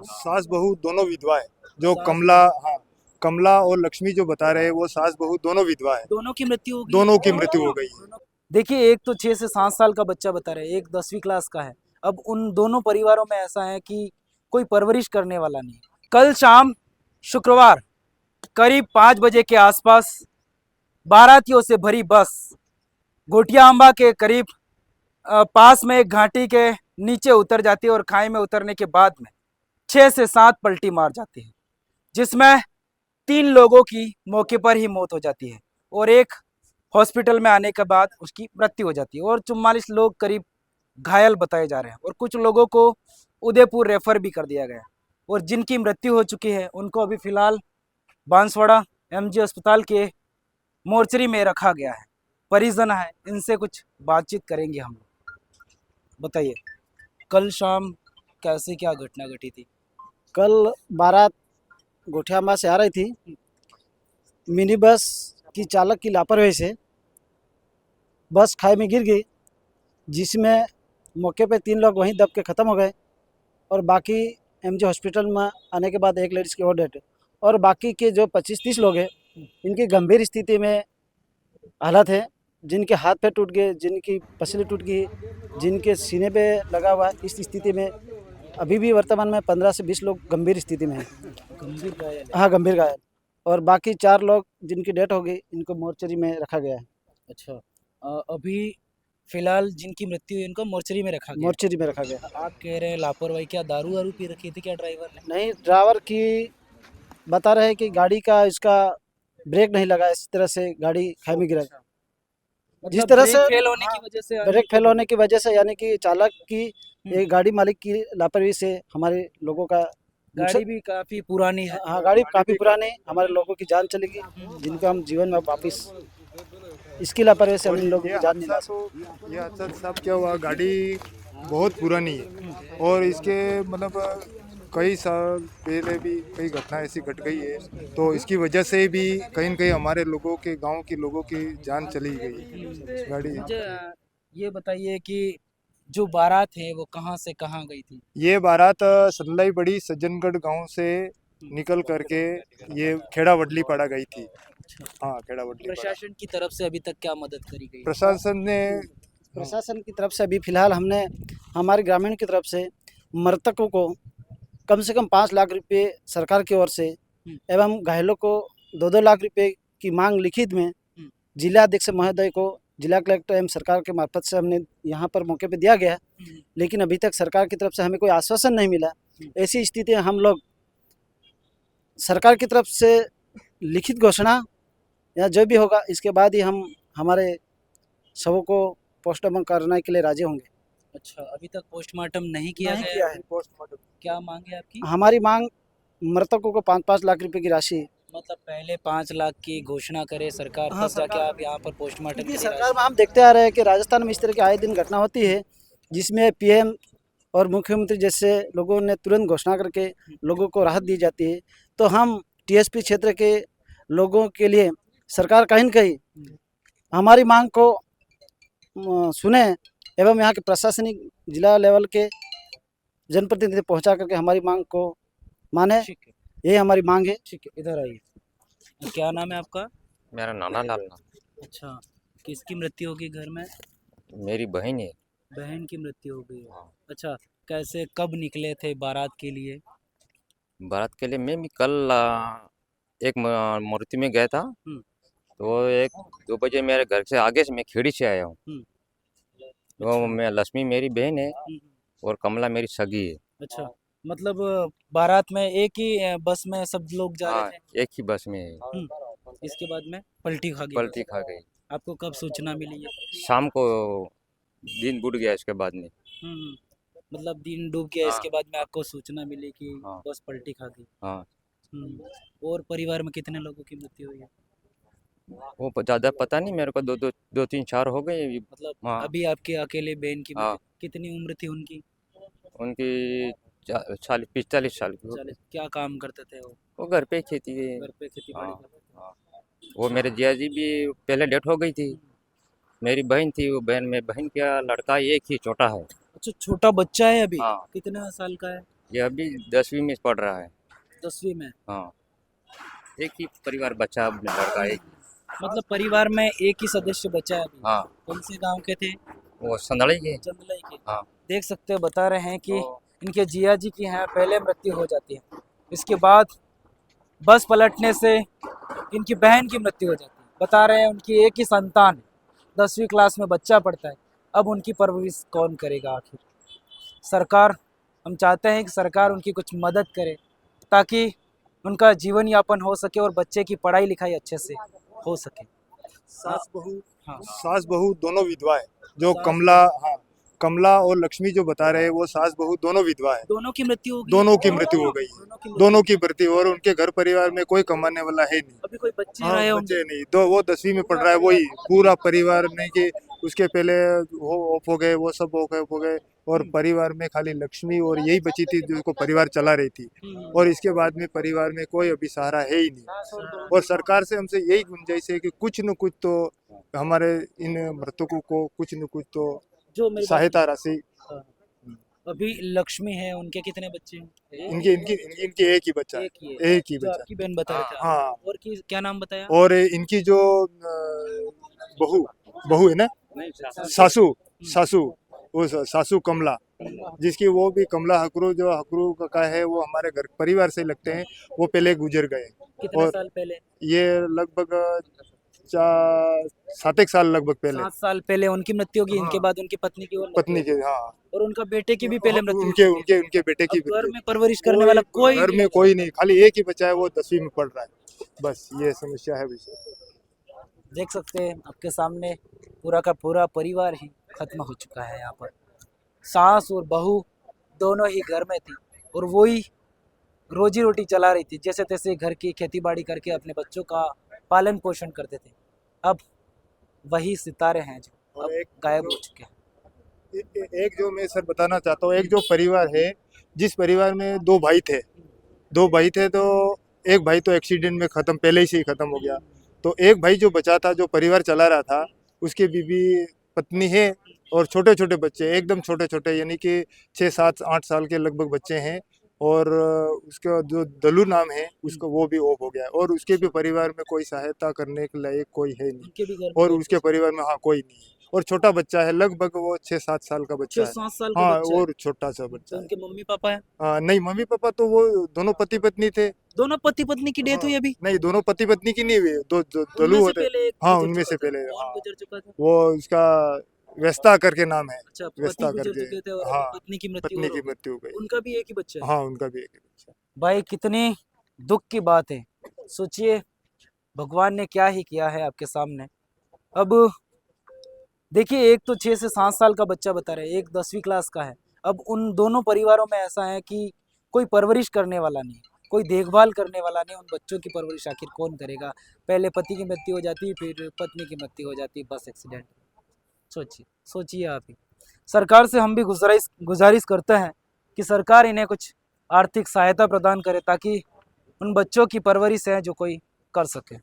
सास बहू दोनों विधवा है। जो सास कमला, हाँ, कमला और लक्ष्मी जो बता रहे हैं वो सास बहू दोनों विधवा है। दोनों की मृत्यु हो गई है? दोनों की मृत्यु हो गई है। देखिए, एक तो 6 से 7 साल का बच्चा बता रहे हैं, एक 10वीं क्लास का है। अब उन दोनों परिवारों में ऐसा है कि कोई परवरिश करने वाला नहीं। कल शाम शुक्रवार करीब 5 बजे के आसपास बारातियों से भरी बस गोटिया आंबा के करीब पास में एक घाटी के नीचे उतर जाती है और खाई में उतरने के बाद में 6 से 7 पलटी मार जाती है, जिसमें 3 लोगों की मौके पर ही मौत हो जाती है और एक हॉस्पिटल में आने के बाद उसकी मृत्यु हो जाती है और 44 लोग करीब घायल बताए जा रहे हैं और कुछ लोगों को उदयपुर रेफर भी कर दिया गया और जिनकी मृत्यु हो चुकी है उनको अभी फिलहाल बांसवाड़ा एमजी अस्पताल के मोर्चरी में रखा गया है। परिजन है, इनसे कुछ बातचीत करेंगे हम लोग। बताइए, कल शाम कैसे क्या घटना घटी थी? कल बारात गोठियामा से आ रही थी। मिनी बस की चालक की लापरवाही से बस खाई में गिर गई, जिसमें मौके पे 3 लोग वहीं दब के ख़त्म हो गए और बाकी एमजे हॉस्पिटल में आने के बाद एक लेडीज़ की और डेथ। और बाकी के जो 25-30 लोग हैं, इनकी गंभीर स्थिति में हालत है। जिनके हाथ पैर टूट गए, जिनकी पसली टूट गई, जिनके सीने पे लगा हुआ है, इस स्थिति में अभी भी वर्तमान में 15 से 20 लोग गंभीर स्थिति में हैं। गंभीर घायल? हाँ, गंभीर घायल। और बाकी 4 लोग जिनकी डेथ हो गई, इनको मोर्चरी में रखा गया है। अच्छा, अभी फिलहाल जिनकी मृत्यु हुई उनको मोर्चरी में रखा गया? मोर्चरी में रखा गया। आप कह रहे हैं लापरवाही, क्या दारू वारू पी रखी थी क्या ड्राइवर ने? नहीं, ड्राइवर की बता रहे हैं कि गाड़ी का इसका ब्रेक नहीं लगा, इस तरह से गाड़ी खाई में गिरा। जिस मतलब तरह ब्रेक से फेल होने की वजह से ब्रेक फेल होने की वजह से, यानी कि चालक की, हम्म। ये गाड़ी मालिक की लापरवाही से हमारे लोगों का गाड़ी भी काफी पुरानी है। हाँ, गाड़ी काफ़ी पुरानी, हमारे लोगों की जान चलेगी, जिनका हम जीवन में वापिस इसकी लापरवाही से हम और इन लोगों ये की जान नहीं ला हादसा तो, ये हादसा सब क्या हुआ, गाड़ी बहुत पुरानी है और इसके मतलब कई साल पहले भी कई घटना ऐसी घट गई है, तो इसकी वजह से भी कहीं न कहीं हमारे लोगों के, गांव के लोगों की जान चली गई गाड़ी। मुझे ये बताइए कि जो बारात है वो कहाँ से कहाँ गई थी? ये बारात सल्लाई बड़ी सज्जनगढ़ गांव से निकल करके ये खेड़ा वडली पड़ा गई थी। हाँ, खेड़ा वडली पड़ा। प्रशासन की तरफ से अभी तक क्या मदद करी गई? प्रशासन ने, प्रशासन की तरफ से अभी फ़िलहाल हमने हमारे ग्रामीण की तरफ से मृतकों को कम से कम 5 लाख रुपए सरकार की ओर से एवं घायलों को 2-2 लाख रुपए की मांग लिखित में जिला अध्यक्ष महोदय को, जिला कलेक्टर एवं सरकार के मार्फत से हमने यहाँ पर मौके पे दिया गया है। लेकिन अभी तक सरकार की तरफ से हमें कोई आश्वासन नहीं मिला। ऐसी स्थिति में हम लोग सरकार की तरफ से लिखित घोषणा या जो भी होगा, इसके बाद ही हम हमारे शवों को पोस्टमार्टम करने के लिए राजी होंगे। अच्छा, अभी तक पोस्टमार्टम नहीं किया नहीं गया किया है? है। क्या मांग है आपकी? हमारी मांग मृतकों को 5-5 लाख रुपए की राशि। मतलब पहले 5 लाख की घोषणा करे सरकार, हाँ, तब जाके सरकार आप यहाँ पर पोस्टमार्टम क्योंकि के लिए सरकार में हम देखते आ रहे हैं कि राजस्थान में इस तरह की आए दिन घटना होती है, जिसमें पीएम और मुख्यमंत्री जैसे लोगों ने तुरंत घोषणा करके लोगों को राहत दी जाती है। तो हम टीएसपी क्षेत्र के लोगों के लिए सरकार कहीं न कहीं हमारी मांग को सुने एवं यहाँ के प्रशासनिक जिला लेवल के जनप्रतिनिधि पहुँचा करके हमारी मांग को माने, ठीक है, यही हमारी मांग है। ठीक है, इधर आइए। क्या नाम है आपका? मेरा नाना लाल नाम। अच्छा, किसकी मृत्यु होगी घर में? मेरी बहन है। बहन की मृत्यु हो गई है। हाँ। अच्छा, कैसे कब निकले थे बारात के लिए? बारात के लिए मैं भी कल एक मूर्ति में गया था। हम्म। तो 1-2 बजे मेरे घर से आगे से मैं खेड़ी से आया हूँ। तो अच्छा। मैं, लक्ष्मी मेरी बहन है हम्म, और कमला मेरी सगी है। अच्छा, मतलब बारात में एक ही बस में सब लोग जा हाँ, रहे थे? एक ही बस में है। इसके बाद में पलटी खा गई बस। पलटी खा गई। आपको कब सूचना मिली है? शाम को दिन बुड़ गया इसके बाद में। मतलब दिन डूब गया, हाँ। इसके बाद में आपको सूचना मिली कि हाँ। बस पलटी खा गई। हाँ, और परिवार में कितने लोगों की मृत्यु हुई है? वो ज़्यादा पता नहीं मेरे को, 2-3-4 हो गए। मतलब हाँ। अभी आपके अकेले बहन की हाँ। मृत्यु, कितनी उम्र थी उनकी? उनकी 45 साल की। 40। क्या काम करते थे वो घर पे खेती है। घर पे खेती बाड़ी हाँ। करते थे? हाँ। वो मेरे जिया जी भी पहले डेथ हो गई थी। मेरी बहन थी, वो बहन का लड़का एक ही छोटा है। अच्छा, छोटा बच्चा है अभी? हाँ। कितना साल का है? ये अभी 10वीं में पढ़ रहा है। 10वीं में। हाँ, एक ही परिवार बच्चा लड़का एक। मतलब परिवार में एक ही सदस्य बचा है अभी। हाँ, कौन से गांव के थे? वो संदड़ी के। चंदलाई के। हाँ। देख सकते हो, बता रहे हैं कि तो इनके जिया जी की यहाँ पहले मृत्यु हो जाती है, इसके बाद बस पलटने से इनकी बहन की मृत्यु हो जाती है। बता रहे हैं उनकी एक ही संतान है, 10वीं क्लास में बच्चा पढ़ता है, अब उनकी परवरिश कौन करेगा आखिर? सरकार, हम चाहते हैं कि सरकार उनकी कुछ मदद करे ताकि उनका जीवन यापन हो सके और बच्चे की पढ़ाई लिखाई अच्छे से हो सके। हाँ, सास बहू दोनों विधवा है। जो सास कमला, हाँ, कमला और लक्ष्मी जो बता रहे हैं वो सास बहू दोनों विधवा है। दोनों की मृत्यु हो गई। दोनों की मृत्यु हो गई है। दोनों की मृत्यु, और उनके घर परिवार में कोई कमाने वाला है नहीं। अभी कोई बच्चे हाँ, रहे होंगे। बच्चे नहीं, दो वो 10वीं में पढ़ रहा है, वही पूरा परिवार नहीं कि उसके पहले वो ऑफ हो गए, वो सब ऑफ हो गए, और परिवार में खाली लक्ष्मी और यही बची थी जिसको परिवार चला रही थी। और इसके बाद में परिवार में कोई अभी सहारा है ही नहीं। और सरकार से हमसे यही गुंजाइश है कि कुछ न कुछ तो हमारे इन मृतकों को कुछ न कुछ तो जो मेरी सहायता राशि। हाँ। अभी लक्ष्मी है, उनके कितने बच्चे हैं? इनकी इनकी इनकी इनकी एक ही बच्चा है, एक ही है, एक ही जो बच्चा। आपकी बहन बता रहे थे। हाँ, और की क्या नाम बताया? और इनकी जो बहू बहू है ना, सासू सासू, वो सासू कमला, जिसकी वो भी कमला हकरू, जो हकरू का है, वो हमारे घर परिवार से लगते हैं, वो पहले गुजर गए। कितने और साल पहले? ये लगभग 7 साल लगभग पहले 7 साल पहले उनकी मृत्यु होगी। इनके हाँ। बाद उनकी पत्नी की और मृत्यु पत्नी के, होगी। हाँ, और उनका बेटे की भी पहले मृत्यु उनके हुई थी। उनके उनके बेटे की अब घर मृत्यु। में परवरिश करने वाला कोई घर में कोई नहीं, खाली एक ही बच्चा है, वो 10वीं में पढ़ रहा है। बस ये समस्या है विषय। देख सकते हैं आपके सामने पूरा का पूरा परिवार ही खत्म हो चुका है। यहाँ पर सास और बहू दोनों ही घर में थी और वही रोजी रोटी चला रही थी, जैसे तैसे घर की खेती बाड़ी करके अपने बच्चों का पालन पोषण करते थे। अब वही सितारे हैं जो अब और गायब हो चुके हैं। एक जो मैं सर बताना चाहता हूँ, एक जो परिवार है, जिस परिवार में 2 भाई थे, तो एक भाई तो एक्सीडेंट में खत्म, पहले ही से ही खत्म हो गया। तो एक भाई जो बचा था, जो परिवार चला रहा था, उसके बीवी पत्नी है और छोटे छोटे बच्चे, एकदम छोटे छोटे, यानी कि 6 7 8 साल के लगभग बच्चे हैं। और उसका जो दलू नाम है, उसको वो भी ऑफ हो गया है, और उसके भी परिवार में कोई सहायता करने के लायक कोई है नहीं। उनके भी घर में और उसके परिवार में, हाँ, कोई नहीं है। और छोटा बच्चा है, लगभग वो 6 7 साल का बच्चा है। 6-7 साल का हाँ, बच्चा है। और छोटा सा तो बच्चा है। उनके मम्मी पापा है? हाँ, नहीं, मम्मी पापा तो वो दोनों पति पत्नी थे। दोनों पति पत्नी की डेथ हुई अभी? नहीं, दोनों पति पत्नी की नहीं हुई, दो दलू उनमें से होते। पहले एक हाँ, गुजर उनमें चुका से था। पहले, कौन हाँ, गुजर चुका था? वो उसका व्यस्ता करके नाम है। अच्छा, पति व्यस्ता गुजर करके, चुके थे और हाँ, पत्नी की मृत्यु पत्नी और की हो गई। मृत्यु हो गई। उनका भी एक ही बच्चा है। हाँ, उनका भी एक ही बच्चा। भाई कितनी दुख की बात है। सोचिए भगवान ने क्या ही किया है आपके सामने। अब देखिए, एक तो 6 से 7 साल का बच्चा बता रहे हैं, एक 10वीं क्लास का है। अब उन दोनों परिवारों में ऐसा है कि कोई परवरिश करने वाला नहीं, कोई देखभाल करने वाला नहीं। उन बच्चों की परवरिश आखिर कौन करेगा? पहले पति की मृत्यु हो जाती, फिर पत्नी की मृत्यु हो जाती बस एक्सीडेंट। सोचिए सोचिए आप ही। सरकार से हम भी गुजारिश करते हैं कि सरकार इन्हें कुछ आर्थिक सहायता प्रदान करे ताकि उन बच्चों की परवरिश है जो कोई कर सके।